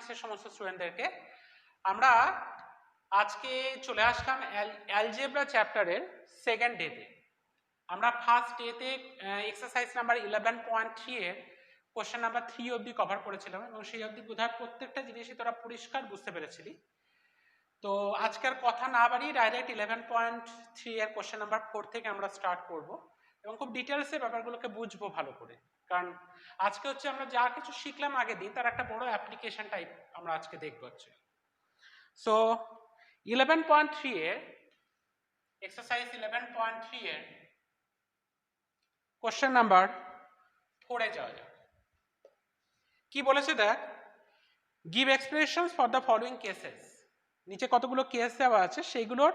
সায়েন্সের সমস্ত স্টুডেন্টদেরকে। আমরা আজকে চলে আসলাম অ্যালজেব্রা চ্যাপ্টারের সেকেন্ড ডেতে। আমরা ফার্স্ট ডেতে এক্সারসাইজ নাম্বার 11.3 এর কোশ্চেন নাম্বার 3 অবধি কভার করেছিলাম এবং সেই অবধি বোধহয় প্রত্যেকটা জিনিসই তোরা পরিষ্কার বুঝতে পেরেছিলি। তো আজকের কথা না বাড়িয়ে ডাইরেক্ট 11.3 এর কোশ্চেন নাম্বার 4 থেকে আমরা স্টার্ট করব এবং খুব ডিটেলসে ব্যাপারগুলোকে বুঝবো ভালো করে, কারণ আজকে হচ্ছে আমরা যা কিছু শিখলাম আগের দিন তার একটা বড় অ্যাপ্লিকেশন টাইপ আমরা আজকে দেখব হচ্ছে। সো 11.3 এর এক্সারসাইজ 11.3 এর কোশ্চেন নাম্বার 4 এ যাওয়া যাক। কি বলেছে দেখ, give expressions for the following cases. নিচে কতগুলো কেস দেওয়া আছে সেইগুলোর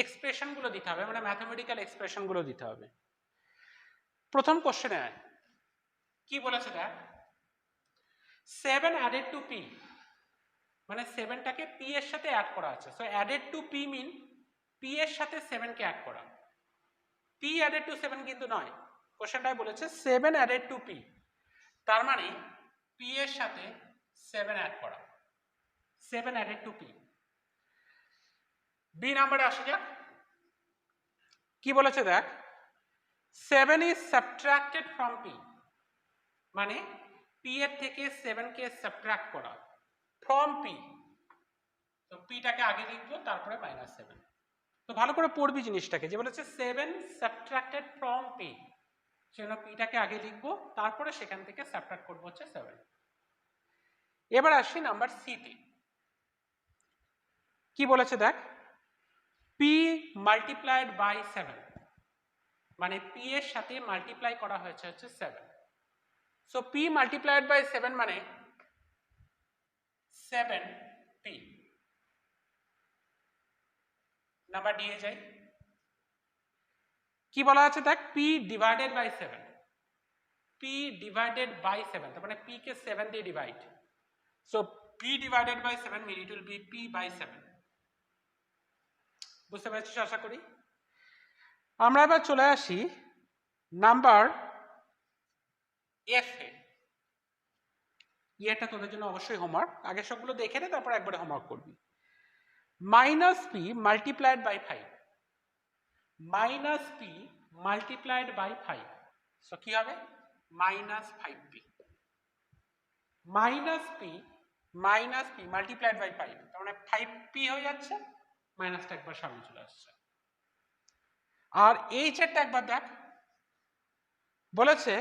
এক্সপ্রেশনগুলো দিতে হবে, মানে ম্যাথমেটিক্যাল এক্সপ্রেশনগুলো দিতে হবে। প্রথম কোশ্চেনে কি বলেছে দেখ, 7 অ্যাডেড টু পি, মানে 7টাকে পি এর সাথে অ্যাড করা আছে। So added to P mean P এর সাথে 7 কে অ্যাড করা। পি অ্যাডেড টু 7 কিন্তু নয়, কোশ্চেনটাই বলেছে 7 অ্যাডেড টু পি, তার মানে পি এর সাথে 7 অ্যাড করা। 7 অ্যাডেড টু পি। বি নাম্বারে আসা যাক। কি বলেছে দেখ, 7 is subtracted from p, মানে p এর থেকে 7 কে সাবট্রাক্ট করা from p। তো p টাকে আগে লিখবো তারপরে -7। তো ভালো করে পড়বি জিনিসটাকে, যে বলেছে 7 subtracted from p, সেজন্য p টাকে আগে লিখবো তারপরে সেখান থেকে সাবট্রাক্ট করবো হচ্ছে 7। এবার আসি নাম্বার সি তে। কি বলেছে দেখ, p multiplied by 7, মানে p এর সাথে মাল্টিপ্লাই করা হয়েছে হচ্ছে 7। সো p multiplied by 7 মানে 7p। নাম্বার দিয়ে যাই। কি বলা আছে দেখ, p divided by 7, p divided by 7, তার মানে p কে 7 দিয়ে divide. So p divided by 7 mean it will be p by 7। বুঝতে পেরেছিস আশা করি। আমরা এবার চলে আসি নাম্বার এফ এ। এটা তোদের জন্য অবশ্যই হোমওয়ার্ক, আগে সবগুলো দেখে নে তারপর একবারে হোমওয়ার্ক করবি। -p multiplied by 5, -p multiplied by 5, so কি হবে -5p। -p multiplied by 5, তার মানে 5p হয়ে যাচ্ছে, মাইনাসটা একবার সামনে চলে আসছে। আর এই চারটা একবার দেখ, বলেছে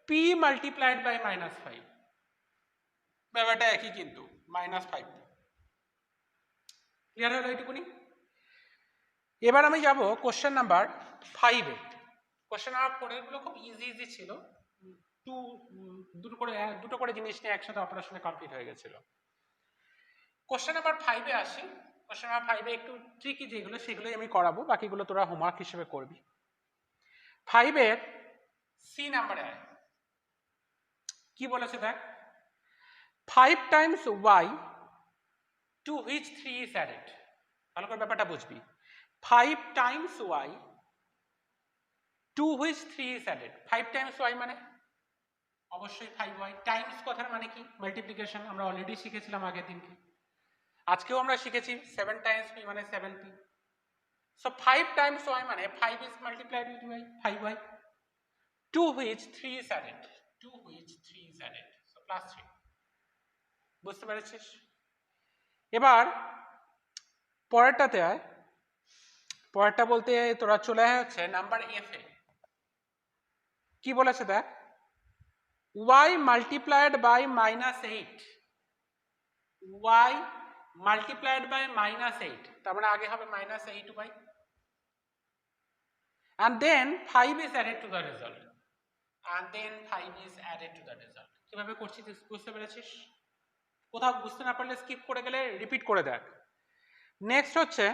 p multiplied by -5, ব্যাপারটা একই কিন্তু -5। ক্লিয়ার হলো এইটুকুনি। এবার আমি যাব কোশ্চেন নাম্বার 5 এ। কোশ্চেন নাম্বার 4 এর গুলো খুব ইজি ছিল, দুটো করে জিনিস নিয়ে একসাথে অপারেশনে কমপ্লিট হয়ে গেছিল। কোশ্চেন নাম্বার 5 এ আসি। কোশ্চেন নাম্বার 5 এ একটু ট্রিকি যেগুলো সেগুলোই আমি করাবো, বাকিগুলো তোরা হোমওয়ার্ক হিসেবে করবি। 5 এর সি নাম্বারে আয়। কি বলেছে দেখ, 5 times y to which 3 is added। ভালো করে ব্যাপারটা বুঝবি। 5 times y to which 3 is added। 5 times y মানে অবশ্যই 5y। টাইমস কথার মানে কি মাল্টিপ্লিকেশন, আমরা অলরেডি শিখেছিলাম আগের দিনকে, আজকেও আমরা শিখেছি 7 times p মানে 7p। সো 5 times y মানে 5 is multiplied with y, 5y, to which 3 is added, to which 3 is added, so +3। বুঝতে পেরেছিস? এবার পরেরটাতে আয়। পরেরটা বলতে তোরা চলে আয় হচ্ছে নাম্বার এফ এ। কি বলেছে দেখ, y multiplied by -8, y multiplied by -8, তার মানে আগে হবে -8y, and then 5 is added to the result, and then 5 is added to the result। কিভাবে করছিস বুঝতে পেরেছিস? কোথাও বুঝতে না পারলে স্কিপ করে গেলে রিপিট করে দেখ। নেক্সট হচ্ছে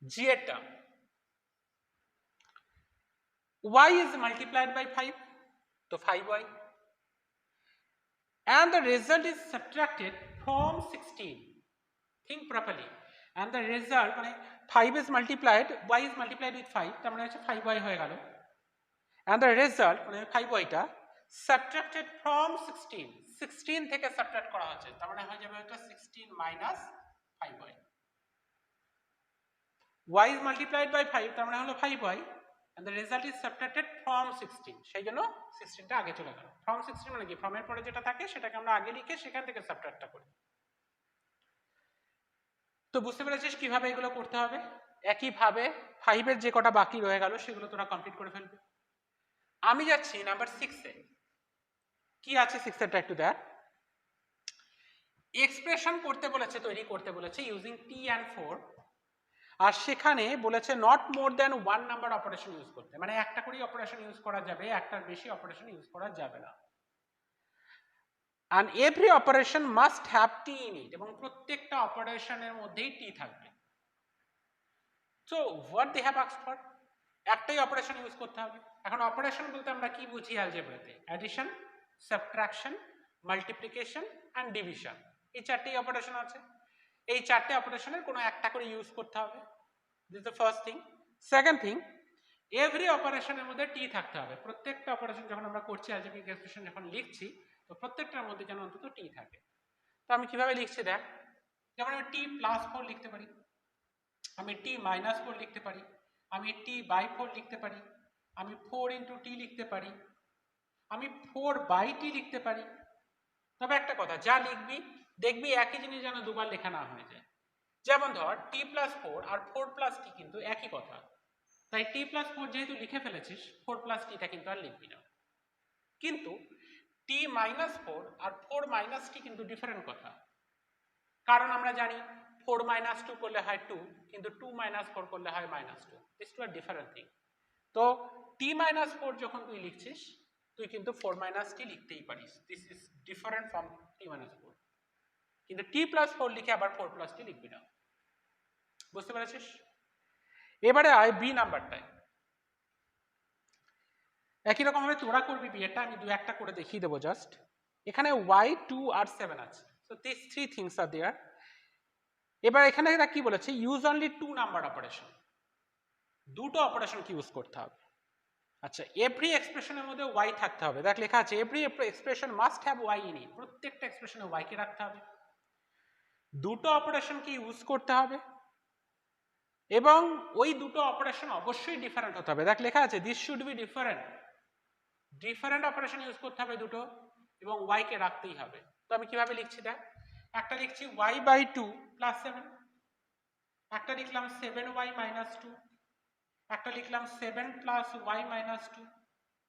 জি এরটা, y is multiplied by 5, তো 5y, and the result is subtracted from 16। think properly, and the result মানে 5 is multiplied, y is multiplied with 5, তার মানে হচ্ছে 5y হয়ে গেল, and the result মানে 5y টা সাবট্রাক্টেড ফ্রম 16 থেকে সাবট্রাক্ট করা হচ্ছে, তার মানে হয়ে যাবে এটা 16 minus 5y। y is multiplied by 5, তার মানে হলো 5y, and the result is subtracted from 16, সেই জন্য 16টা আগে চলে গেল। from 16 মানে কি, from এর পরে যেটা থাকে সেটাকে আমরা আগে লিখে সেখান থেকে সাবট্রাক্টটা করি। তো বুঝতে পেরেছিস কিভাবে এগুলো করতে হবে? একইভাবে 5 এর যে কটা বাকি রয়ে গেল সেগুলো তোরা কমপ্লিট করে ফেলবি। আমি যাচ্ছি নাম্বার 6 এ। কি আছে 6 এরটা একটু দেখ। এক্সপ্রেশন করতে বলেছে, তৈরি করতে বলেছে ইউজিং টি অ্যান্ড 4, আর সেখানে বলেছে not more than 1 number operation use করতে, মানে একটা করেই অপারেশন ইউজ করা যাবে, একটার বেশি অপারেশন ইউজ করা যাবে না। and every operation must have t in it, এবং প্রত্যেকটা অপারেশনের মধ্যেই টি থাকবে। so what they have asked for, একটাই অপারেশন ইউজ করতে হবে। এখন অপারেশন বলতে আমরা কি বুঝি অ্যালজেব্রাতে? Addition, subtraction, multiplication and division, এই চারটেই অপারেশন আছে। এই চারটে অপারেশনের কোনো একটা করে ইউজ করতে হবে, this is the first thing. Second thing, every অপারেশনের মধ্যে টি থাকতে হবে। প্রত্যেকটা অপারেশন যখন আমরা করছি, অ্যালজেব্রিক এক্সপ্রেশন যখন লিখছি, তো প্রত্যেকটার মধ্যে যেন অন্তত টি থাকে। তো আমি কিভাবে লিখছি দেখ, যেমন আমি টি প্লাস 4 লিখতে পারি, আমি টি মাইনাস 4 লিখতে পারি, আমি টি বাই 4 লিখতে পারি, আমি 4 ইন্টু টি লিখতে পারি, আমি 4 বাই টি লিখতে পারি। তবে একটা কথা, যা লিখবি দেখবি একই জিনিস যেন দুবার লেখা না হয়ে যায়। যেমন ধর টি প্লাস 4 আর 4 প্লাস টি কিন্তু একই কথা, তাই টি প্লাস 4 যেহেতু লিখে ফেলেছিস, 4 প্লাস টিটা কিন্তু আর লিখবি না। কিন্তু টি মাইনাস 4 আর 4 মাইনাস টি কিন্তু ডিফারেন্ট কথা, কারণ আমরা জানি 4 মাইনাস 2 করলে হয় 2, কিন্তু 2 মাইনাস 4 করলে হয় -2, this two are different thing. তো টি মাইনাস 4 যখন তুই লিখছিস, তুই কিন্তু 4 মাইনাস টি লিখতেই পারিস, this is different from T minus 4। কিন্তু টি প্লাস 4 লিখে আবার 4 প্লাস টি লিখবি না, বুঝতে পেরেছিস? এবারে আয় বি নাম্বারটায়। একই রকম ভাবে তোরা করবি বিয়েটা, আমি দু একটা করে দেখিয়ে দেবো জাস্ট। এখানে y 2 আর 7 আছে, so this 3 things are there. এবার এখানে এরা কি বলেছে, ইউজ অনলি 2 নাম্বার অপারেশন, দুটো অপারেশন কি ইউজ করতে হবে। আচ্ছা, এভরি এক্সপ্রেশনের মধ্যে y থাকতে হবে। দেখ লেখা আছে every expression must have y in it, প্রত্যেকটা এক্সপ্রেশনে y কে রাখতে হবে, দুটো অপারেশন কি ইউজ করতে হবে, এবং ওই দুটো অপারেশন অবশ্যই ডিফারেন্ট হতে হবে। দেখ লেখা আছে this should be different, different operation use করতে হবে দুটো, এবং y কে রাখতেই হবে। তো আমি কিভাবে লিখছি দেখ, একটা লিখছি y বাই 2 প্লাস 7, একটা লিখলাম 7y মাইনাস 2, একটা লিখলাম 7 প্লাস y মাইনাস 2।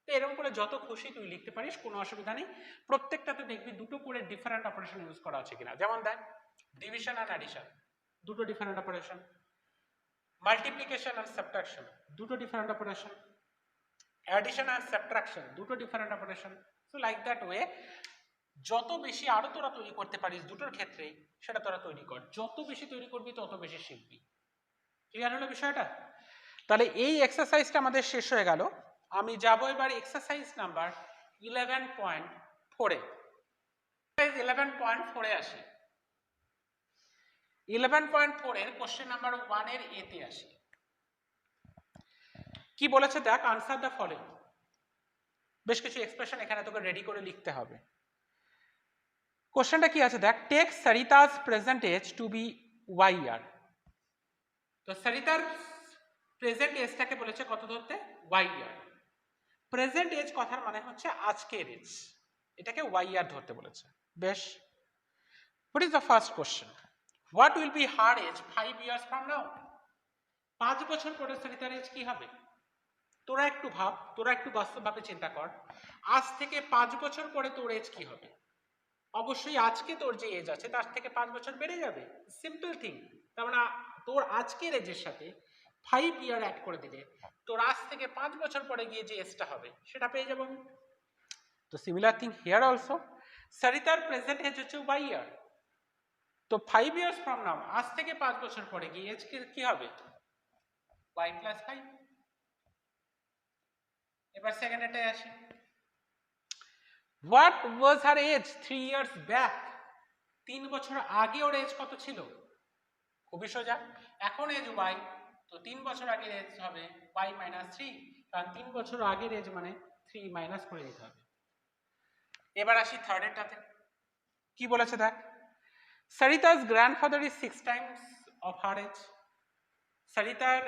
তো এরকম করে যত খুশি তুই লিখতে পারিস, কোনো অসুবিধা নেই। প্রত্যেকটাতে দেখবি দুটো করে ডিফারেন্ট অপারেশন ইউজ করা আছে কিনা। যেমন দেখ ডিভিশন আর অ্যাডিশন, দুটো ডিফারেন্ট অপারেশন, মাল্টিপ্লিকেশন আর সাবট্রাকশন, দুটো ডিফারেন্ট অপারেশন, অ্যাডিশন আর সাবট্রাকশন, দুটো different operation. So like that way যত বেশি আরো তোরা তৈরি করতে পারিস দুটোর ক্ষেত্রেই, সেটা তোরা তৈরি কর। যত বেশি তৈরি করবি তত বেশি শিখবি। ক্লিয়ার হলো বিষয়টা? তাহলে এই এক্সারসাইজটা আমাদের শেষ হয়ে গেল। আমি যাব এবার এক্সারসাইজ নাম্বার 11.4 এ। 11.4 এ আসি। 11.4 এর কোশ্চেন নাম্বার 1 এর এ তে আসি। কি বলেছে দেখ, আনসার দ্য ফলোইং। বেশ কিছু এক্সপ্রেশন এখানে তোকে রেডি করে লিখতে হবে। কোশ্চেনটা কি আছে দেখ, take Sarita's present age to be y year. তো সরিতার প্রেজেন্ট এজটাকে বলেছে কত ধরতে, y ইয়ার। প্রেজেন্ট এজ কথার মানে হচ্ছে আজকের এজ, এটাকে y ইয়ার ধরতে বলেছে। বেশ, what is the first question, what will be her age 5 years from now. 5 বছর পরে সরিতার এজ কি হবে? তোরা একটু ভাব, তোরা একটু বাস্তবভাবে চিন্তা কর, আজ থেকে 5 বছর পরে তোর এজ কি হবে? অবশ্যই আজকে তোর যে এজ আছে তার থেকে 5 বছর বেড়ে যাবে, সিম্পল থিং। তার মানে তোর আজকের এজের সাথে 5 ইয়ার অ্যাড করে দিলে তোর আজ থেকে 5 বছর পরে গিয়ে যে এজটা হবে সেটা পেয়ে যাবো আমি। তো সিমিলার থিং হিয়ার অলসো, সরিতার প্রেজেন্ট এজ হচ্ছে y ইয়ার। তো 5 ইয়ার্স ফ্রম নাও, আজ থেকে 5 বছর পরে গিয়ে এজ কি হবে, y প্লাস 5। এবার সেকেন্ড এটাই আসে, what was her age 3 years back. 3 বছর আগে ওর এজ কত ছিল? খুবই সোজা, এখন এজ y, তো 3 বছর আগের এজ হবে y মাইনাস 3, কারণ 3 বছর আগের এজ মানে 3 মাইনাস করে দিতে হবে। এবার আসি থার্ডেরটাতে। কি বলেছে দেখ, সরিতা's grandfather is 6 times of her age. সরিতার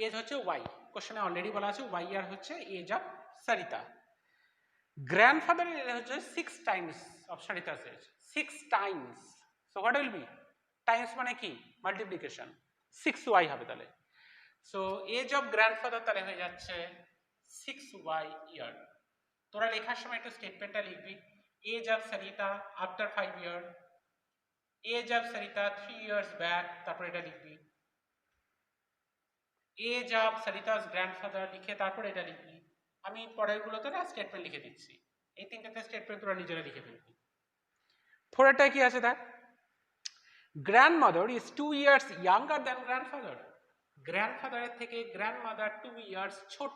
এজ হচ্ছে ওয়াই, কোশ্চেনে অলরেডি বলা আছে ওয়াই আর হচ্ছে এজ অফ সরিতা। গ্র্যান্ডফাদারের এজ হচ্ছে 6 টাইমস অফ সরিতা's age, 6 times. So what will be, times মানে কি মাল্টিপ্লিকেশন, 6y হবে তাহলে। সো এজ অফ গ্র্যান্ডফাদার তাহলে হয়ে যাচ্ছে 6y ইয়ার। তোরা লেখার সময় একটু স্টেটমেন্টটা লিখবি, age of Sarita after 5 year, age of Sarita 3 years back, তারপর এটা লিখবি। এজ অফ সরিতা's গ্র্যান্ডফাদার লিখে তারপর এটা লিখবি। আমি পরের গুলোতে না স্টেটমেন্ট লিখে দিচ্ছি, এই তিনটাতে স্টেটমেন্ট তোরা নিজেরা লিখে ফেলবি। ফোরেরটা কি আছে দেখ, grandmother is 2 years younger than grandfather. গ্র্যান্ডফাদারের থেকে গ্র্যান্ডমাদার 2 ইয়ার্স ছোট।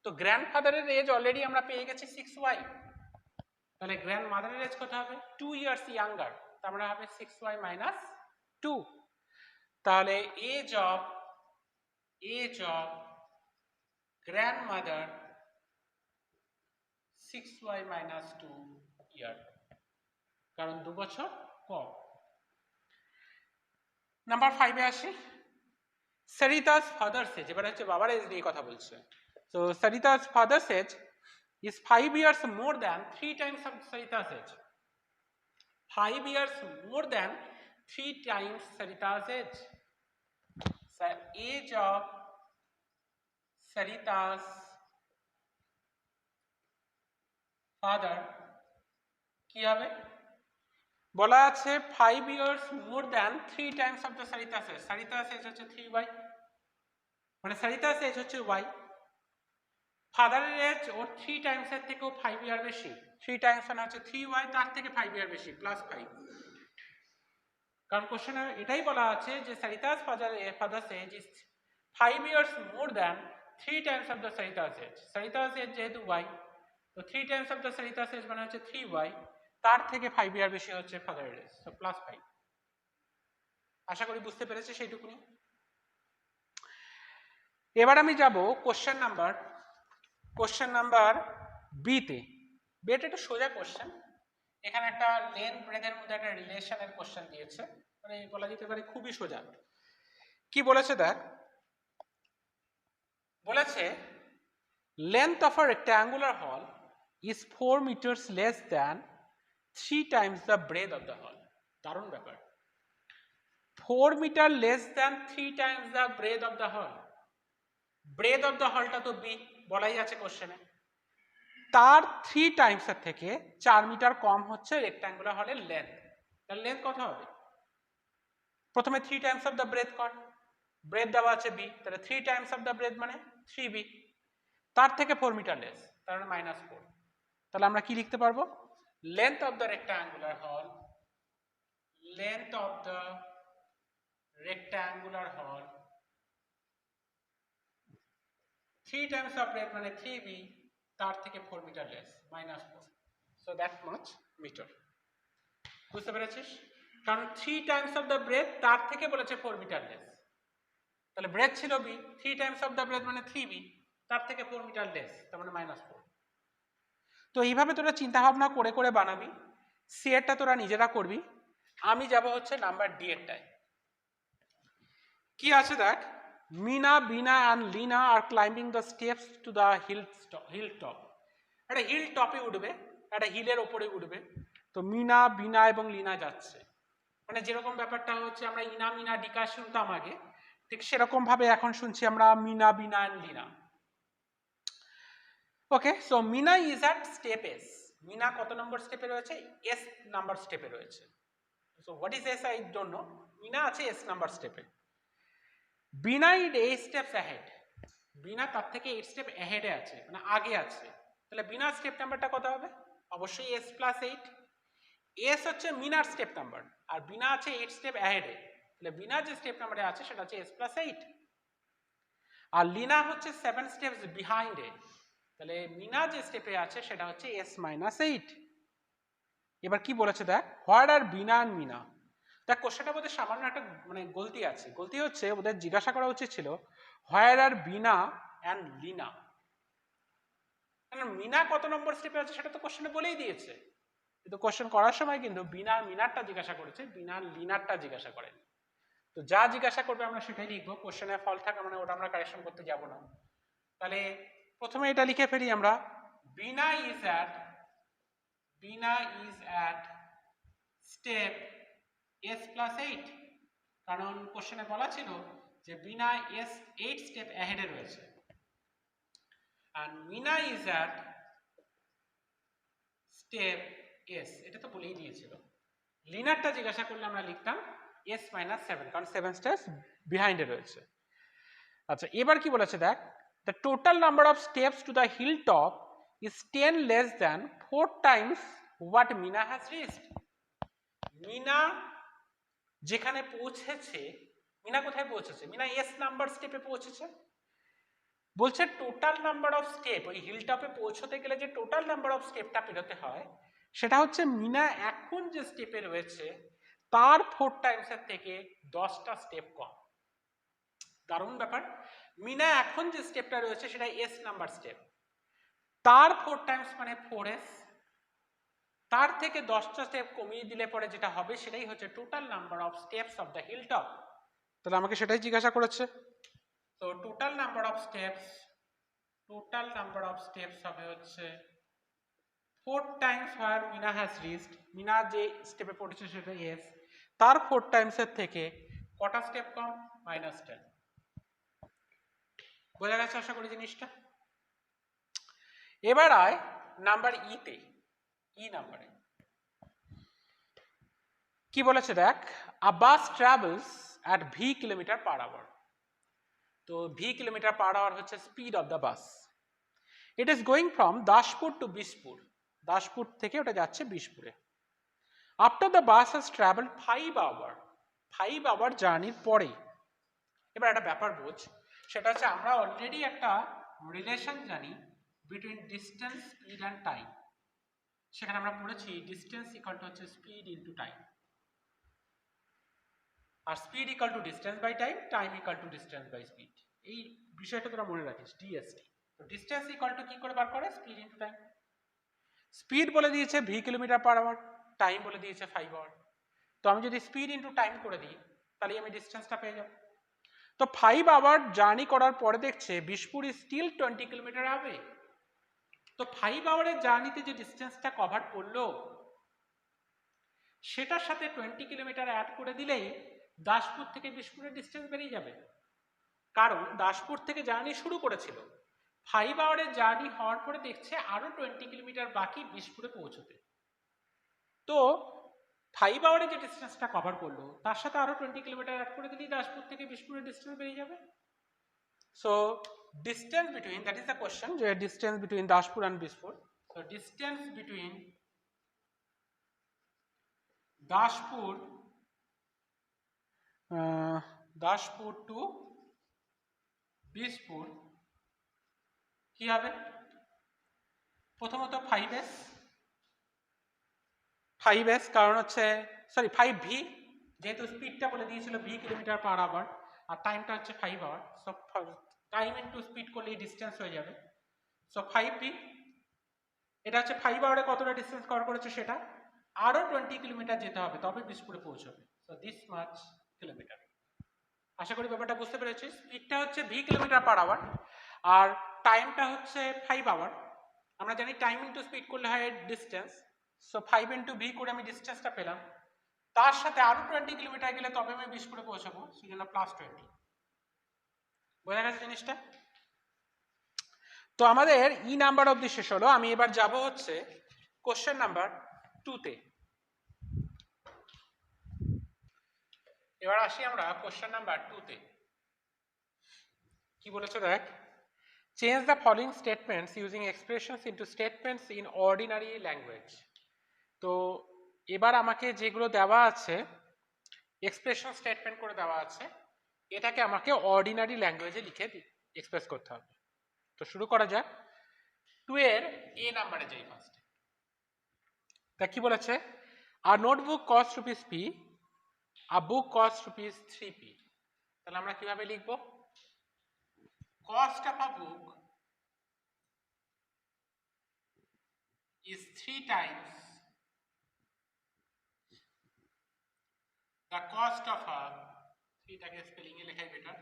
তো গ্র্যান্ডফাদারের এজ অলরেডি আমরা পেয়ে গেছি 6y, তাহলে গ্র্যান্ডমাদারের এজ কত হবে 2 ইয়ার্স ইয়াঙ্গার, তার মানে হবে 6y মাইনাস 2। তাহলে age of grandmother 6y minus 2 year, কারণ 2 বছর কম। নাম্বার 5 এ আসি, সরিতা's father's age, এবার হচ্ছে বাবার এজ নিয়ে কথা বলছে। সো সরিতা's father's age is 5 years more than 3 times of Sarita's age. 5 years more than 3 times Sarita's age. So age of Sarita's father কি হবে, বলা আছে 5 years more than 3 times of the Sarita's age. Sarita's age হচ্ছে 3y, মানে Sarita's age হচ্ছে y, ফাদারের age ওর 3 Times এর থেকেও 5 ইয়ার বেশি। 3 টাইমস মানে হচ্ছে 3y, তার থেকে 5 ইয়ার বেশি প্লাস 5। কারণ কোশ্চেনে এটাই বলা আছে যে Sarita's father's age is 5 years more than 3 times of the Sarita's age. Sarita's age যেহেতু y, তো 3 times of the Sarita's age মানে হচ্ছে 3y, তার থেকে 5 ইয়ার বেশি হচ্ছে ফাদারের এজ, সো প্লাস 5। আশা করি বুঝতে পেরেছি সেইটুকুনি। এবার আমি যাব কোশ্চেন নাম্বার বিতে। বিটা একটা সোজা কোশ্চেন, এখানে একটা লেন্থ ব্রেথের মধ্যে একটা রিলেশনের কোশ্চেন দিয়েছে, মানে বলা যেতে পারে খুবই সোজা। কি বলেছে দেখ, বলেছে length of a rectangular hall is 4 meters less than 3 times the breadth of the hall. দারুণ ব্যাপার, 4 metre less than 3 times the breadth of the hall. Breadth of the হলটা তো বি বলাই আছে কোশ্চেনে, তার 3 টাইমস এর থেকে 4 মিটার কম হচ্ছে রেক্ট্যাঙ্গুলার হলের লেন্থ। তার লেন্থ কত হবে, প্রথমে 3 টাইমস অফ দ্য ব্রেথ কর, ব্রেথ দেওয়া আছে বি, তাহলে 3 টাইমস অফ দ্য ব্রেথ মানে 3b, তার থেকে 4 মিটার লেস, তার মানে -4। তাহলে আমরা কি লিখতে পারবো, লেন্থ অফ দ্য রেক্ট্যাঙ্গুলার হল, লেন্থ অফ দ্য রেক্ট্যাঙ্গুলার হল 3 টাইমস অফ ব্রেথ মানে 3b, তার থেকে 4 metre less, -4। So that much meter. বুঝতে পেরেছিস, কারণ 3 টাইমস অফ দ্য ব্রেথ, তার থেকে বলেছে 4 মিটার লেস, তাহলে ব্রেথ ছিল b, 3 times of the breadth মানে 3b, তার থেকে 4 মিটার লেস, তার মানে -4। তো এইভাবে তোরা চিন্তা ভাবনা করে করে বানাবি, সি এরটা তোরা নিজেরা করবি। আমি যাব হচ্ছে নাম্বার ডি এরটায়। কি আছে দেখ, Meena, Beena and Leena are climbing the steps to the hill top. একটা হিল টপে উঠবে, একটা হিলের ওপরে উঠবে। তো মিনা, বিনা এবং লিনা যাচ্ছে, মানে যেরকম ব্যাপারটা হচ্ছে আমরা ইনা, মিনা, ডিকা শুনতাম আগে, ঠিক সেরকম ভাবে এখন শুনছি আমরা Meena, Beena and Leena. Okay, so Meena is at step s. Meena কত নম্বর স্টেপে রয়েছে, এস নাম্বার স্টেপে রয়েছে। So what is s, I don't know. Meena আছে এস নাম্বার স্টেপে। Beena is 8 steps ahead. Beena তার থেকে 8 স্টেপ অ্যাহেডে আছে, মানে আগে আছে। তাহলে বিনা স্টেপ নাম্বারটা কত হবে, অবশ্যই এস প্লাস 8। এস হচ্ছে মিনার স্টেপ নাম্বার, আর বিনা আছে 8 স্টেপ অ্যাহেডে, তাহলে বিনা যে স্টেপ নাম্বারে আছে সেটা হচ্ছে এস প্লাস 8। আর লিনা হচ্ছে 7 স্টেপস বিহাইন্ডে, তাহলে মিনা যে স্টেপে আছে সেটা হচ্ছে এস মাইনাস 8। এবার কি বলেছে দেখ, what are Bina and Meena. দেখ কোশ্চেনটা বোধহয় সামান্য একটা মানে গলতি আছে। গলতি হচ্ছে ওদের জিজ্ঞাসা করা উচিত ছিল হোয়ার আর বিনা অ্যান্ড লিনা। কারণ মিনা কত নম্বর স্টেপে আছে সেটা তো কোশ্চেনে বলেই দিয়েছে, কিন্তু কোশ্চেন করার সময় কিন্তু বিনার মিনারটা জিজ্ঞাসা করেছে, বিনার লিনারটা জিজ্ঞাসা করেন। তো যা জিজ্ঞাসা করবে আমরা সেটাই লিখবো, কোশ্চেনে ফল থাকা মানে ওটা আমরা কারেকশন করতে যাব না। তাহলে প্রথমে এটা লিখে ফেলি আমরা, Beena is at step s plus 8, কারণ কোশ্চেনে বলা ছিল যে বিনা s 8 স্টেপ অ্যাহেডে রয়েছে। and Meena is at step s, এটা তো বলেই দিয়েছিল। লিনারটা জিজ্ঞাসা করলে আমরা লিখতাম s মাইনাস 7, কারণ 7 স্টেপস বিহাইন্ডে রয়েছে। আচ্ছা এবার কি বলেছে দেখ, the total number of steps to the hilltop is 10 less than 4 times what Mina has reached. Mina যেখানে পৌঁছেছে, মিনা কোথায় পৌঁছেছে? মিনা এস নাম্বার স্টেপে পৌঁছেছে। বলছে টোটাল নাম্বার অফ স্টেপ, ওই হিলটপে পৌঁছতে গেলে যে টোটাল নাম্বার অফ স্টেপটা পেরোতে হয় সেটা হচ্ছে মিনা এখন যে স্টেপে রয়েছে তার 4 টাইমসের থেকে 10টা স্টেপ কম। দারুণ ব্যাপার। মিনা এখন যে স্টেপটা রয়েছে সেটা এস নাম্বার স্টেপ, তার 4 টাইমস মানে 4s, তার থেকে 10টা স্টেপ কমিয়ে দিলে পরে যেটা হবে সেটাই হচ্ছে total number of steps of the hilltop. তাহলে আমাকে সেটাই জিজ্ঞাসা করেছে। তো টোটাল নাম্বার অফ স্টেপস হবে হচ্ছে 4 times where Meena has reached, Meena যে স্টেপে পড়েছে সেটা এস, তার 4 টাইমসের থেকে কটা স্টেপ কম? -10। বোঝা গেছে আশা করি জিনিসটা। এবার আয় নাম্বার ইতে, ই নাম্বারে কি বলেছে দেখ, a bus travels at v kilometre per hour. তো v কিলোমিটার পার আওয়ার হচ্ছে speed of the bus. It is going from Daspur to Bishpur, Daspur থেকে ওটা যাচ্ছে বিশপুরে। After the bus has travelled 5 hour জার্নির পরে। এবার একটা ব্যাপার বোঝ, সেটা হচ্ছে আমরা অলরেডি একটা রিলেশন জানি between distance, speed and time. সেখানে আমরা পড়েছি ডিস্টেন্স ইকুয়াল টু হচ্ছে স্পিড ইনটু টাইম, আর speed equal to distance by time, time equal to distance by speed. এই বিষয়টা তোরা মনে রাখিস, ডিএসটি। তো ডিস্টেন্স ইকুয়াল টু কি করে বার করে? Speed into time. স্পিড বলে দিয়েছে v kilometre per hour, time বলে দিয়েছে 5 আওয়ার। তো আমি যদি স্পিড ইনটু টাইম করে দিই তাহলে আমি ডিস্টেন্সটা পেয়ে যাব। তো 5 আওয়ার জার্নি করার পরে দেখছে Bishpur is still 20 kilometer away. তো 5 আওয়ারের জার্নিতে যে ডিস্টেন্সটা কভার করলো সেটার সাথে 20 কিলোমিটার অ্যাড করে দিলেই দাসপুর থেকে বিশপুরের ডিস্টেন্স বেরিয়ে যাবে। কারণ দাসপুর থেকে জার্নি শুরু করেছিল, 5 আওয়ারের জার্নি হওয়ার পরে দেখছে আরো 20 কিলোমিটার বাকি বিশপুরে পৌঁছতে। তো 5 আওয়ারে যে ডিস্টেন্সটা কভার করলো তার সাথে আরো 20 কিলোমিটার অ্যাড করে দিলেই দাসপুর থেকে বিশপুরের ডিস্টেন্স বেরিয়ে যাবে। So distance between, that is the question, যে distance between Daspur and Bishpur. So distance between Daspur to Bishpur কি হবে? প্রথমত 5s, কারণ হচ্ছে 5v, যেহেতু স্পিডটা বলে দিয়েছিল v কিলোমিটার পার আওয়ার আর টাইমটা হচ্ছে 5 hour, so time into speed করলে ডিস্টেন্স হয়ে যাবে। সো 5v, এটা হচ্ছে 5 আওয়ারে কতটা ডিস্টেন্স কভার করেছে সেটা, আরো 20 কিলোমিটার যেতে হবে তবে বিশপুরে পৌঁছবে। So this much kilometre. আশা করি ব্যাপারটা বুঝতে পেরেছি। স্পিডটা হচ্ছে v কিলোমিটার পার আওয়ার আর টাইমটা হচ্ছে 5 আওয়ার। আমরা জানি টাইম ইনটু স্পিড করলে হয় ডিস্টেন্স। সো 5 ইনটু v করে আমি ডিস্টেন্সটা পেলাম, তার সাথে আরো 20 কিলোমিটার গেলে তবে আমি বিশপুরে পৌঁছাবো, সেজন্য +20। বোঝা গেছে জিনিসটা? তো আমাদের ই নাম্বার অবধি শেষ হলো। আমি এবার যাব হচ্ছে কোশ্চেন নাম্বার 2-তে। এবার আসি আমরা কোশ্চেন নাম্বার 2-তে। কি বলেছে দেখ, change the following statements using expressions into statements in ordinary language. তো এবার আমাকে যেগুলো দেওয়া আছে এক্সপ্রেশন স্টেটমেন্ট করে দেওয়া আছে, এটাকে আমাকে অর্ডিনারি ল্যাঙ্গুয়েজে লিখে এক্সপ্রেস করতে হবে। তো শুরু করা যাক। 2 এর এ নাম্বারে যাই ফার্স্ট। তা কি বলেছে, আর নোটবুক কস্ট ₹p, আ বুক কস্ট ₹3p। তাহলে আমরা কিভাবে লিখবো? Cost of a book is 3 times the cost of a 3 টাকে স্পেলিং এ লেখাই better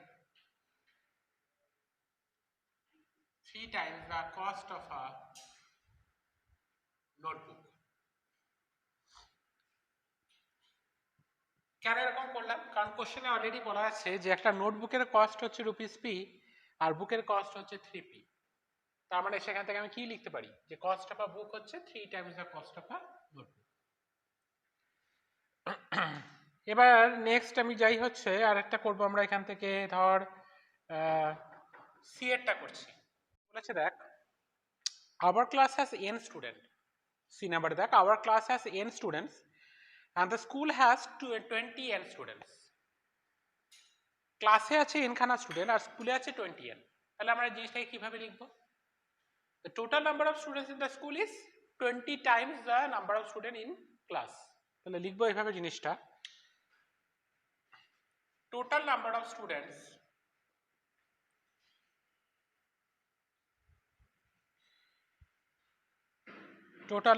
3 times the cost of a notebook কেন এরকম করলাম কারণ কোশ্চেনে অলরেডি বলা আছে যে একটা নোটবুকের কস্ট হচ্ছে রুপিস পি আর বুকের কস্ট হচ্ছে 3p তার মানে সেখান থেকে আমি কি লিখতে পারি যে কস্ট অফ আ বুক হচ্ছে 3 times the cost of a notebook এবার নেক্সট আমি যাই হচ্ছে আর একটা করবো আমরা এখান থেকে ধর সি এরটা করছি বলেছে দেখ our class has n student সি নাম্বার দেখ our class has n students and the school has 20 n students ক্লাসে আছে n খানা স্টুডেন্ট আর স্কুলে আছে 20 n তাহলে আমরা জিনিসটাকে কিভাবে লিখবো the total number of students in the school is 20 times the number of students in class তাহলে লিখবো এইভাবে জিনিসটা total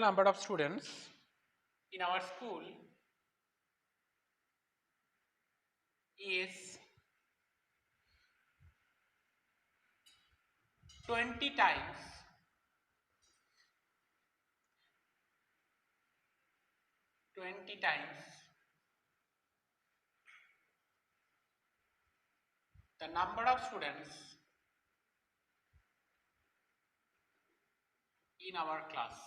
number of students in our school is 20 times the number of students in our class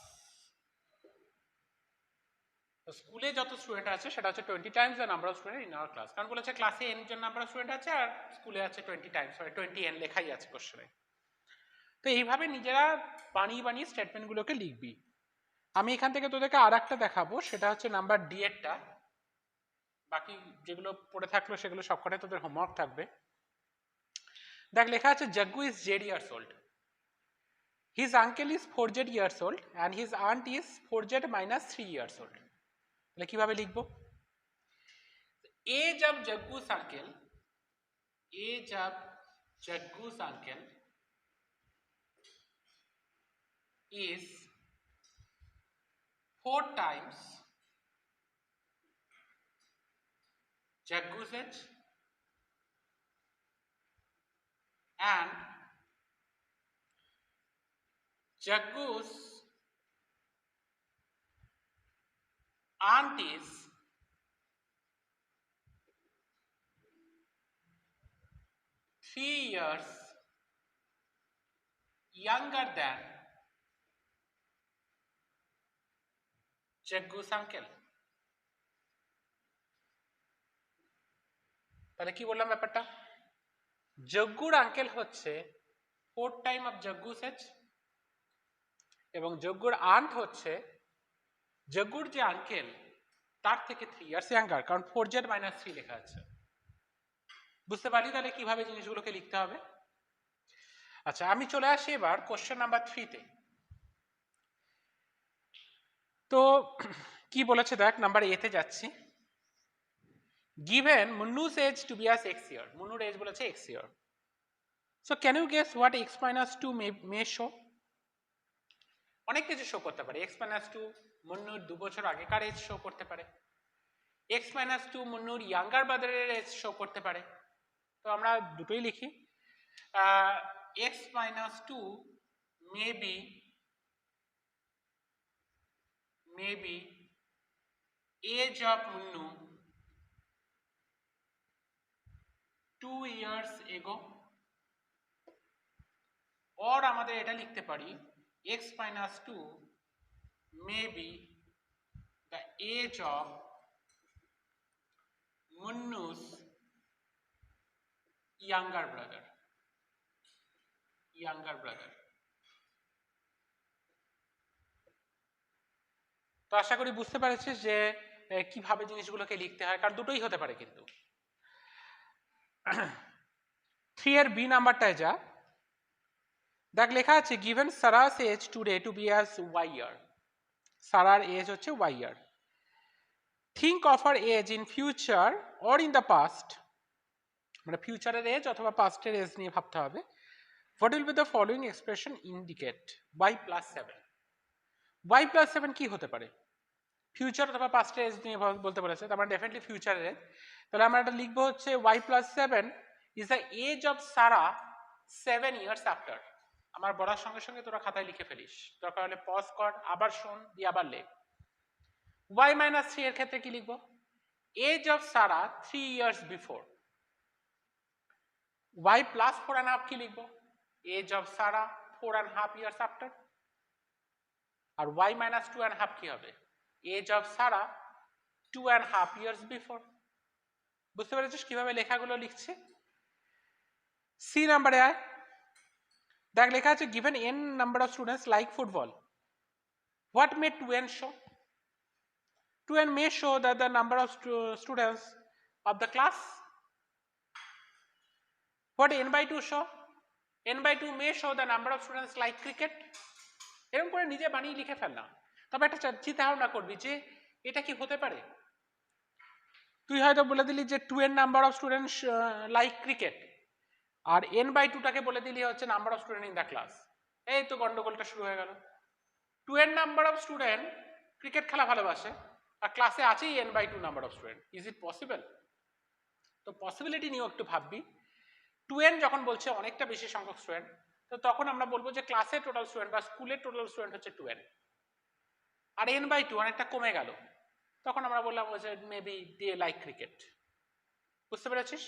তো স্কুলে যত student আছে সেটা হচ্ছে 20 times the number of student in our class কারণ বলেছে ক্লাসে n জন নাম্বার অফ স্টুডেন্ট আছে আর স্কুলে আছে 20 টাইমস মানে 20 n লেখাই আছে কোশ্চেনে তো এইভাবে নিজেরা বানিয়ে স্টেটমেন্টগুলোকে লিখবি আমি এখান থেকে তোদেরকে আর একটা দেখাবো সেটা হচ্ছে নাম্বার ডি এরটা বাকি যেগুলো পড়ে থাকলো সেগুলো সবকটাই তোদের হোমওয়ার্ক থাকবে দেখ লেখা আছে Jaggu is Z years old his uncle is 4z years old and his aunt is 4z minus 3 years old তাহলে কিভাবে লিখবো age of Jaggu's uncle is 4 times Jaggu's age and Jaggu's aunt is 3 years younger than Jaggu's uncle তাহলে কি বললাম ব্যাপারটা জগ্গুর uncle হচ্ছে 4 time of জগ্গুস age এবং জগ্গুর aunt হচ্ছে জগ্গুর যে আঙ্কেল তার থেকে 3 ইয়ার্স ইয়াঙ্গার কারণ 4z minus 3 লেখা আছে বুঝতে পারলি তাহলে কিভাবে জিনিসগুলোকে লিখতে হবে আচ্ছা আমি চলে আসি এবার কোশ্চেন নাম্বার 3 তে তো কি বলেছে দেখ নাম্বার এ তে যাচ্ছি given Munnu's age to be as x year মুন্নুর এজ বলেছে x year so can you guess what x minus 2 may show অনেক কিছু শো করতে পারে x minus 2 মুন্নুর 2 বছর আগেকার এজ শো করতে পারে x minus 2 মুন্নুর ইয়াঙ্গার ব্রাদারের এজ শো করতে পারে তো আমরা দুটোই লিখি x minus 2 may be age of Munnu 2 years ago or আমাদের এটা লিখতে পারি x minus 2 may be the age of Munnu's younger brother তো আশা করি বুঝতে পেরেছিস যে কিভাবে জিনিসগুলোকে লিখতে হয় কারণ দুটোই হতে পারে কিন্তু 3 এর বি নাম্বারটায় যা দেখ লেখা আছে given Sarah's age today to be as y year সারার এজ হচ্ছে y year think of her age in future or in the past মানে ফিউচারের এজ অথবা পাস্টের এজ নিয়ে ভাবতে হবে what will be the following expression indicate by +7 Y plus 7 কি হতে পারে? ফিউচার অথবা পাস্টের এজ নিয়ে বলতে বলেছে, তার মানে ডেফিনেটলি ফিউচারের এজ। তাহলে আমরা এটা লিখবো হচ্ছে Y plus 7 is the age of Sara 7 years after. আমার বলার সঙ্গে সঙ্গে তোরা খাতায় লিখে ফেলিস, দরকার হলে পজ কর, আবার শোন, দিয়ে আবার লেখ। ওয়াই মাইনাস 3 এর ক্ষেত্রে কি লিখবো? Age of Sara 3 years before. Y plus 4.5 কি লিখবো? Age of Sara 4.5 years after. আর ওয়াই মাইনাস 2.5 কি হবে? Age of Sara 2.5 years before. বুঝতে পেরেছিস কিভাবে লেখাগুলো লিখছে? সি নাম্বারে আয়, দেখ লেখা আছে given n number of students like football, what may 2n show? 2n may show that the number of students of the class. What n by 2 show? n by 2 may show the number of students like cricket. এরকম করে নিজে বানিয়ে লিখে fail না। তবে একটা চিন্তা ভাবনা করবি যে এটা কি হতে পারে। তুই হয়তো বলে দিলি যে 2n number of students like cricket, আর n by 2টাকে বলে দিলি হচ্ছে number of student in the class. এই তো গন্ডগোলটা শুরু হয়ে গেল। 2n number of student cricket খেলা ভালোবাসে, আর ক্লাসে আছেই n by 2 number of student. Is it possible? তো পসিবিলিটি নিয়েও একটু ভাববি। 2n যখন বলছে অনেকটা বেশি সংখ্যক স্টুডেন্ট, তো তখন আমরা বলবো যে ক্লাসের টোটাল স্টুডেন্ট বা স্কুলের টোটাল স্টুডেন্ট হচ্ছে 2n, আর n by 2 অনেকটা কমে গেল, তখন আমরা বললাম যে মেবি দে লাইক ক্রিকেট। বুঝতে পেরেছিস?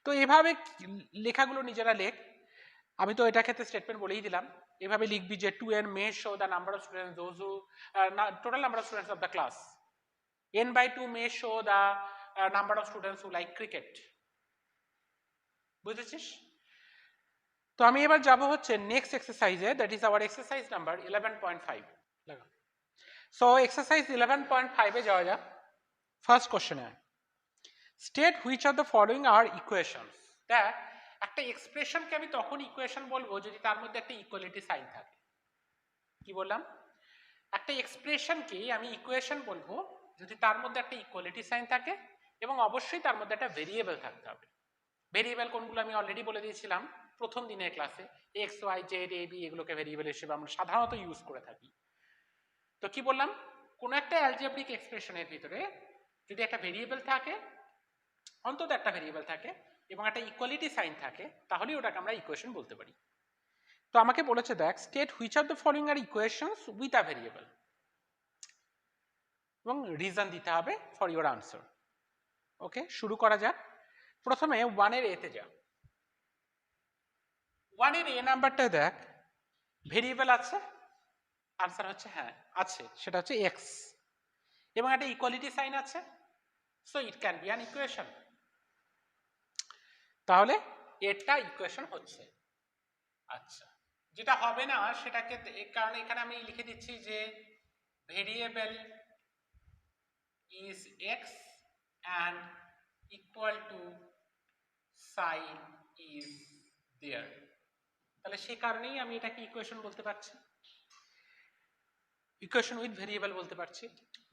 তো এভাবে লেখাগুলো নিজেরা লেখ। আমি তো এটা ক্ষেত্রে স্টেটমেন্ট বলেই দিলাম। এভাবে লিখবি যে 2n may show the number of students those who total number of students of the class. n by 2 may show the number of students who like cricket. বুঝেছিস? তো আমি এবার যাব হচ্ছে নেক্সট এক্সারসাইজে, that is our exercise number 11.5। So exercise 11.5 এ যাওয়া যাক। ফার্স্ট কোশ্চেনে state which of the following are equations. দেখ, একটা এক্সপ্রেশনকে আমি তখন ইকুয়েশন বলবো যদি তার মধ্যে একটা ইকুয়ালিটি সাইন থাকে। কি বললাম? একটা এক্সপ্রেশনকে আমি ইকুয়েশন বলবো যদি তার মধ্যে একটা ইকুয়ালিটি সাইন থাকে এবং অবশ্যই তার মধ্যে একটা ভেরিয়েবল থাকতে হবে। ভেরিয়েবল কোনগুলো আমি অলরেডি বলে দিয়েছিলাম প্রথম দিনের ক্লাসে। X Y Z A B এগুলোকে ভেরিয়েবল হিসেবে আমরা সাধারণত ইউজ করে থাকি। তো কি বললাম? কোন একটা অ্যালজেব্রিক এক্সপ্রেশনের ভিতরে যদি একটা ভেরিয়েবল থাকে, অন্তত একটা ভেরিয়েবল থাকে এবং একটা ইকুয়ালিটি সাইন থাকে, তাহলেই ওটাকে আমরা ইকুয়েশন বলতে পারি। তো আমাকে বলেছে দেখ state which of the following are equations with a variable, এবং রিজন দিতে হবে ফর ইওর আনসার। ওকে, শুরু করা যাক। প্রথমে 1 এর এতে যা। 1 এর এ নাম্বারটা দেখ, ভেরিয়েবল আছে, আনসার হচ্ছে হ্যাঁ আছে, সেটা হচ্ছে এক্স, এবং একটা ইকুয়ালিটি সাইন আছে, so it can be an equation. তাহলে এটা ইকুয়েশন হচ্ছে। আচ্ছা, যেটা হবে না সেটাকে, কারণ এখানে আমি লিখে দিচ্ছি যে variable is x and equal to sign is there, তাহলে সেই কারণেই আমি এটাকে ইকুয়েশন বলতে পারছি, ইকুয়েশন উইথ ভেরিয়েবল বলতে পারছি।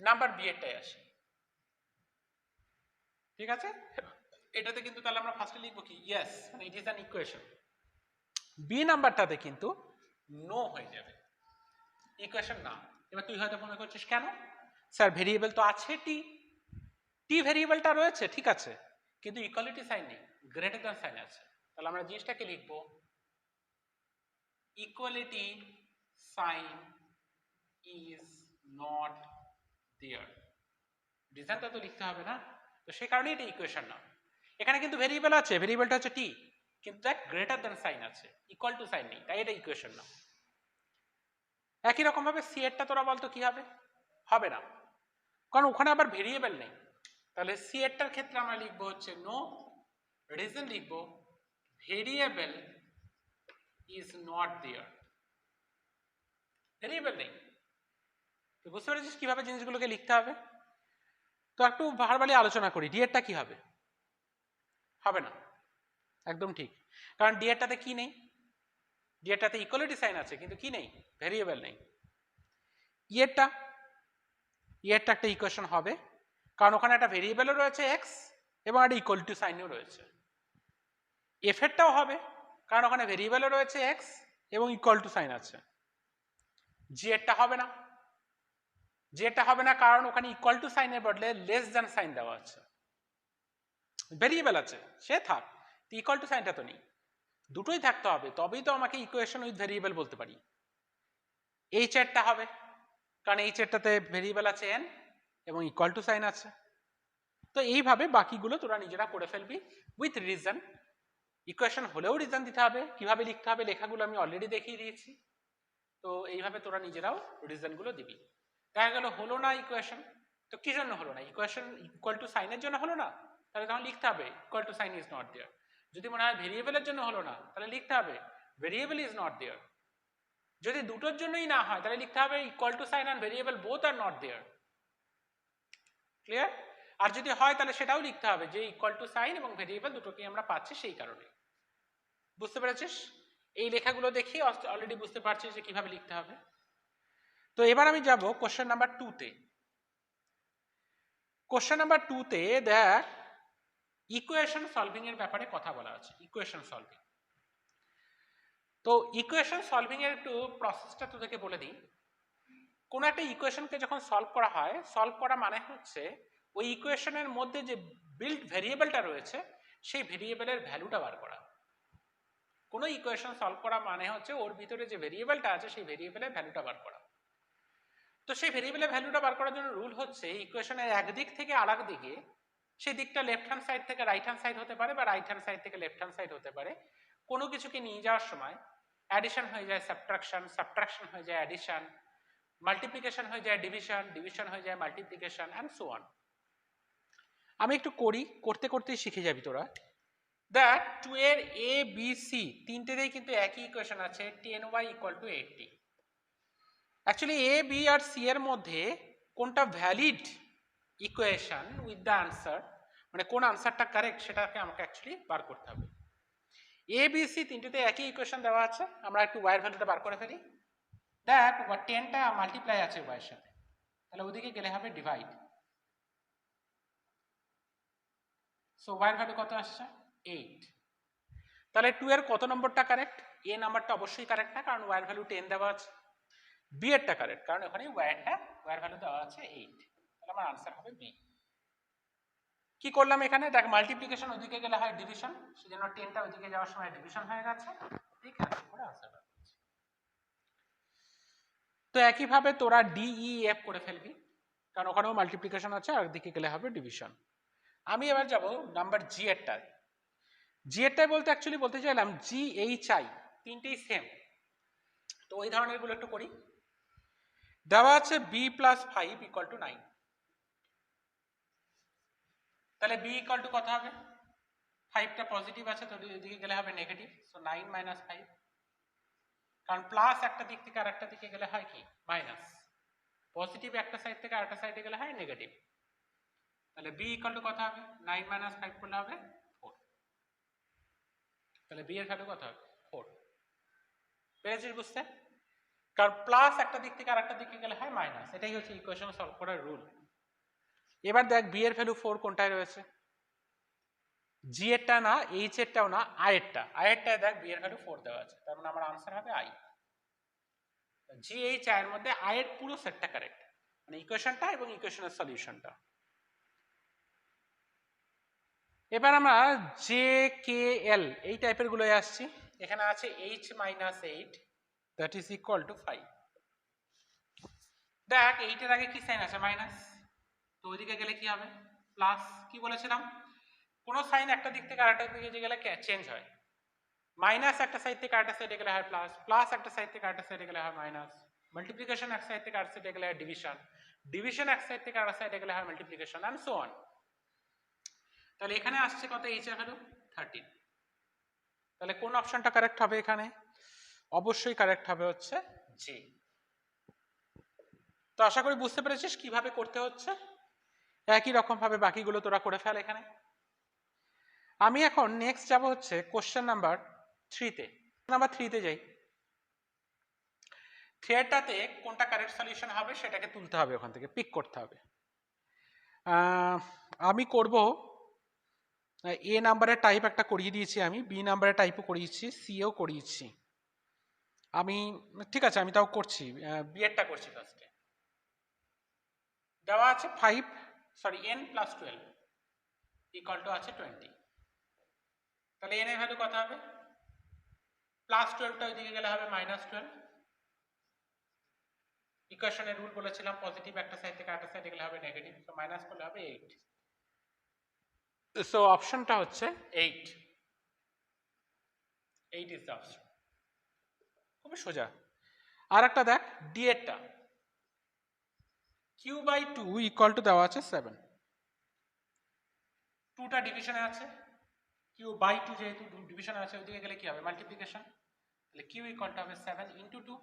নাম্বার বি এরটাই আসে। ঠিক আছে, এটাতে কিন্তু তাহলে আমরা ফার্স্টে লিখবো কি ইয়েস, মানে it is an equation. B নাম্বারটাতে কিন্তু নো হয়ে যাবে, ইকুয়েশন না। এবার তুই হয়তো মনে করছিস কেন স্যার, ভেরিয়েবল তো আছে টি, টি ভেরিয়েবলটা রয়েছে ঠিক আছে, কিন্তু ইকুয়ালিটি সাইন নেই, গ্রেটার দ্যান সাইন আছে। তাহলে আমরা জিনিসটাকে লিখবো equality sign is not there. রিজনটা তো লিখতে হবে না, তো সেই কারণেই এটা ইকুয়েশন না। এখানে কিন্তু ভেরিয়েবল আছে, ভেরিয়েবলটা হচ্ছে টি, কিন্তু দেখ গ্রেটার দ্যান সাইন আছে, ইকুয়াল টু সাইন নেই, তাই এটা ইকুয়েশন না। একই রকম ভাবে সি এরটা তোরা বলতো কি হবে? হবে না, কারণ ওখানে আবার ভেরিয়েবল নেই। তাহলে সি এরটার ক্ষেত্রে আমরা লিখবো হচ্ছে নো, রিজন লিখবো variable is not there, variable নেই। তো বুঝতে পেরেছিস কিভাবে জিনিসগুলোকে লিখতে হবে? তো একটু ভার্বালি আলোচনা করি। ডি এরটা কি হবে? হবে না, একদম ঠিক, কারণ ডি এরটাতে কি নেই? ডি এরটাতে ইকুয়ালিটি সাইন আছে কিন্তু কি নেই? ভেরিয়েবল নেই। ইয়েরটা, ইয়েরটা একটা ইকুয়েশন হবে, কারণ ওখানে একটা ভেরিয়েবলও রয়েছে এক্স এবং একটা ইকুয়াল টু সাইনও রয়েছে। এফ এরটাও হবে, কারণ ওখানে ভেরিয়েবলও রয়েছে এক্স এবং ইকুয়াল টু সাইন আছে। জি এরটা হবে না, যেটা হবে না কারণ ওখানে ইকুয়াল টু সাইনের বদলে লেস দ্যান সাইন দেওয়া আছে, ভেরিয়েবল আছে, সে থাক, ইকুয়াল টু সাইনটা তো নেই, দুটোই থাকতে হবে, তবেই তো আমাকে ইকুয়েশন উইথ ভেরিয়েবল বলতে পারি। এই চেটটা হবে, কারণ এই চেটটাতে ভেরিয়েবল আছে n এবং ইকুয়াল টু সাইন আছে। তো এইভাবে বাকিগুলো তোরা নিজেরা করে ফেলবি উইথ রিজন। ইকুয়েশন হলেও রিজন দিতে হবে, কিভাবে লিখতে হবে লেখাগুলো আমি অলরেডি দেখিয়ে দিয়েছি। তো এইভাবে তোরা নিজেরাও রিজনগুলো দিবি। দেখা গেল হলো না ইকুয়েশন, তো কি জন্য হলো না? ইকুয়েশন ইকুয়াল টু সাইনের জন্য হলো না, তাহলে তখন লিখতে হবে equal to sign is not there. যদি মনে হয় ভেরিয়েবলের জন্য হলো না, তাহলে লিখতে হবে ভেরিয়েবল ইজ নট দেয়ার। যদি দুটোর জন্যই না হয় তাহলে লিখতে হবে equal to sign and variable both are not there. Clear? আর যদি হয় তাহলে সেটাও লিখতে হবে যে ইকুয়াল টু সাইন এবং ভেরিয়েবল দুটোকেই আমরা পাচ্ছি সেই কারণে। বুঝতে পেরেছিস? এই লেখাগুলো দেখি অলরেডি বুঝতে পারছিস যে কিভাবে লিখতে হবে। তো এবার আমি যাব কোশ্চেন নাম্বার 2-তে। কোশ্চেন নাম্বার 2-তে দেখ ইকুয়েশন সলভিং এর ব্যাপারে কথা বলা আছে। ইকুয়েশন সলভিং, তো ইকুয়েশন সলভিং এর একটু প্রসেসটা তোদেরকে বলে দিই। কোন একটা ইকুয়েশনকে যখন সলভ করা হয়, সলভ করা মানে হচ্ছে ওই ইকুয়েশনের মধ্যে যে বিল্ট ভেরিয়েবলটা রয়েছে সেই ভেরিয়েবলের ভ্যালুটা বার করা। কোনো ইকুয়েশন সলভ করা মানে হচ্ছে ওর ভিতরে যে ভেরিয়েবলটা আছে সেই ভেরিয়েবলের ভ্যালুটা বার করা। তো সেই ভেরিয়েবলের ভ্যালুটা বার করার জন্য রুল হচ্ছে ইকুয়েশনের একদিক থেকে আরেক দিকে, সেই দিকটা লেফট হ্যান্ড সাইড থেকে রাইট হ্যান্ড সাইড হতে পারে বা রাইট হ্যান্ড সাইড থেকে লেফট হ্যান্ড সাইড হতে পারে। কোনো কিছুকে নিয়ে যাওয়ার সময় অ্যাডিশন হয়ে যায় সাবট্রাকশন, সাবট্রাকশন হয়ে যায় অ্যাডিশন, মাল্টিপ্লিকেশন হয়ে যায় ডিভিশন, ডিভিশন হয়ে যায় মাল্টিপ্লিকেশন অ্যান্ড সো অন। আমি একটু করি, করতে করতেই শিখে যাবি তোরা। দেখ 2 এর a b c তিনটেতেই কিন্তু একই ইকুয়েশন আছে 10y = 80। অ্যাকচুয়ালি a b আর c এর মধ্যে কোনটা valid equation with the answer, মানে কোন আনসারটা কারেক্ট সেটাকে আমাকে অ্যাকচুয়ালি বার করতে হবে। a b c তিনটেতে একই ইকুয়েশন দেওয়া আছে, আমরা একটু y এর ভ্যালুটা বার করে ফেলি। দেখ 10টা মাল্টিপ্লাই আছে y এর সাথে, তাহলে ওদিকে গেলে হবে ডিভাইড। সো y এর ভ্যালু কত আসছে? 8। তাহলে 2 এর কত নম্বরটা কারেক্ট? a নাম্বারটা অবশ্যই কারেক্ট না, কারণ y এর ভ্যালু 10 দেওয়া আছে। b এরটা কারেক্ট, কারণ ওখানে y এর ভ্যালু দেওয়া আছে 8। তাহলে আমার आंसर হবে b। কি করলাম এখানে? দেখ মাল্টিপ্লিকেশন ওদিকে গেলে হয় ডিভিশন, সেজন্য 10টা ওদিকে যাওয়ার সময় ডিভিশন হয়ে গেছে। ঠিক আছে, করে आंसर পাচ্ছি। তো একই ভাবে তোরা d e f করে ফেলবি, কারণ ওখানেও মাল্টিপ্লিকেশন আছে আর দিকে গেলে হবে ডিভিশন। আমি এবার যাব নাম্বার g এরটায়। g এরটায় বলতে অ্যাকচুয়ালি বলতে চাইলাম g h i তিনটেই সেম। তো ওই ধরনের গুলো একটু করি। দেওয়া আছে b + 5 = 9। তাহলে b = কত হবে? 5টা পজিটিভ আছে, তো এদিকে গেলে হবে নেগেটিভ, সো 9 - 5। কারণ প্লাস একটা দিক থেকে আরেকটা দিকে গেলে হয় কি? মাইনাস। পজিটিভ একটা সাইড থেকে আরেকটা সাইডে গেলে হয় নেগেটিভ। তাহলে b = কত হবে? 9 - 5 করলে হবে 4। তাহলে b এর ভ্যালু কত হবে? 4। পেরেছিস বুঝতে? কারণ প্লাস একটা দিক থেকে আরেকটা দিকে গেলে হয় মাইনাস, এটাই হচ্ছে ইকুয়েশন সলভ করার রুল। এবার দেখ b এর ভ্যালু 4 কোনটায় রয়েছে? g এরটা না, h এরটাও না, i এরটা। i এরটায় দেখ b এর ভ্যালু 4 দেওয়া আছে, তার মানে আমার आंसर হবে i। g h i এর মধ্যে i এর পুরো সেটটা কারেক্ট, মানে ইকুয়েশনটা এবং ইকুয়েশনের সলিউশনটা। এবার আমরা j k l এই টাইপের গুলোয় আসছি। এখানে আছে h - 8 that is equal to 5। দেখ 8 এর আগে কি সাইন আছে? মাইনাস, তো ওইদিকে গেলে কি হবে? প্লাস। কি বলেছিলাম? কোন সাইন একটা দিক থেকে আরেকটা দিকে গেলে চেঞ্জ হয়। মাইনাস একটা সাইড থেকে আরেকটা সাইডে গেলে হয় প্লাস, প্লাস একটা সাইড থেকে আরেকটা সাইডে গেলে হয় মাইনাস, মাল্টিপ্লিকেশন এক সাইড থেকে আরেকটা সাইডে গেলে হয় ডিভিশন, ডিভিশন এক সাইড থেকে আরেকটা সাইডে গেলে হয় মাল্টিপ্লিকেশন এন্ড সো অন। তাহলে এখানে আসছে কত? h এর ভ্যালু 13। তাহলে কোন অপশনটা কারেক্ট হবে এখানে? অবশ্যই কারেক্ট হবে হচ্ছে j। তো আশা করি বুঝতে পেরেছিস কিভাবে করতে হচ্ছে। একই রকম ভাবে বাকিগুলো তোরা করে ফেল এখানে। আমি এখন নেক্সট যাব হচ্ছে কোশ্চেন নাম্বার 3-তে। নাম্বার 3-তে যাই। থ্রিটাতে কোনটা কারেক্ট সলিউশন হবে সেটাকে তুলতে হবে, ওখান থেকে পিক করতে হবে। আমি করব এ নাম্বারের টাইপ একটা করিয়ে দিয়েছি, আমি বি নাম্বারের টাইপও করিয়েছি, সিও করিয়েছি আমি। ঠিক আছে, আমি তাও করছি, বি এরটা করছি ফার্স্টে। দেওয়া আছে 5 n প্লাস 12 ইকুয়াল টু আছে 20। তাহলে n এর ভ্যালু কত হবে? প্লাস 12টা ওইদিকে গেলে হবে মাইনাস 12। ইকুয়েশনের রুল বলেছিলাম পজিটিভ একটা সাইড থেকে আরেকটা সাইডে গেলে হবে নেগেটিভ, তো মাইনাস করলে হবে 8। সো অপশনটা হচ্ছে 8। 8 ইজ দ্য অপশন। খুবই সোজা। আর একটা দেখ ডি এরটা, কিউ বাই 2 ইকুয়াল টু দেওয়া আছে 7। 2টা ডিভিশনে আছে, কিউ বাই 2 যেহেতু ডিভিশনে আছে ওইদিকে গেলে কি হবে মাল্টিপ্লিকেশন, তাহলে কিউ ইকুয়াল টু হবে 7 ইন্টু 2,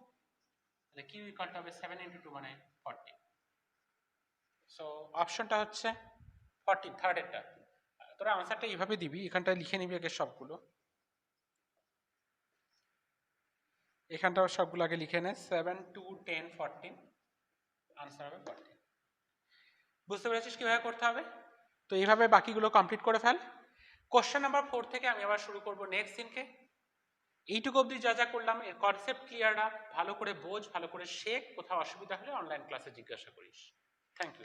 তাহলে কিউ ইকুয়াল টু হবে 7 ইন্টু 2 মানে 40। সো অপশনটা হচ্ছে 14, থার্ড এরটা। তোরা আনসারটা এইভাবে দিবি, এখানটা লিখে নিবি আগে সবগুলো, এখানটাও সবগুলো আগে লিখে নে। 7 2 10 14, আনসার হবে 14। বুঝতে পেরেছিস কিভাবে করতে হবে? তো এইভাবে বাকিগুলো কমপ্লিট করে ফেল। কোশ্চেন নাম্বার 4 থেকে আমি আবার শুরু করব নেক্সট দিনকে। এইটুকু অবধি যা যা করলাম এর কনসেপ্ট ক্লিয়ার রাখ, ভালো করে বোঝ, ভালো করে শেখ। কোথাও অসুবিধা হলে অনলাইন ক্লাসে জিজ্ঞাসা করিস। Thank you.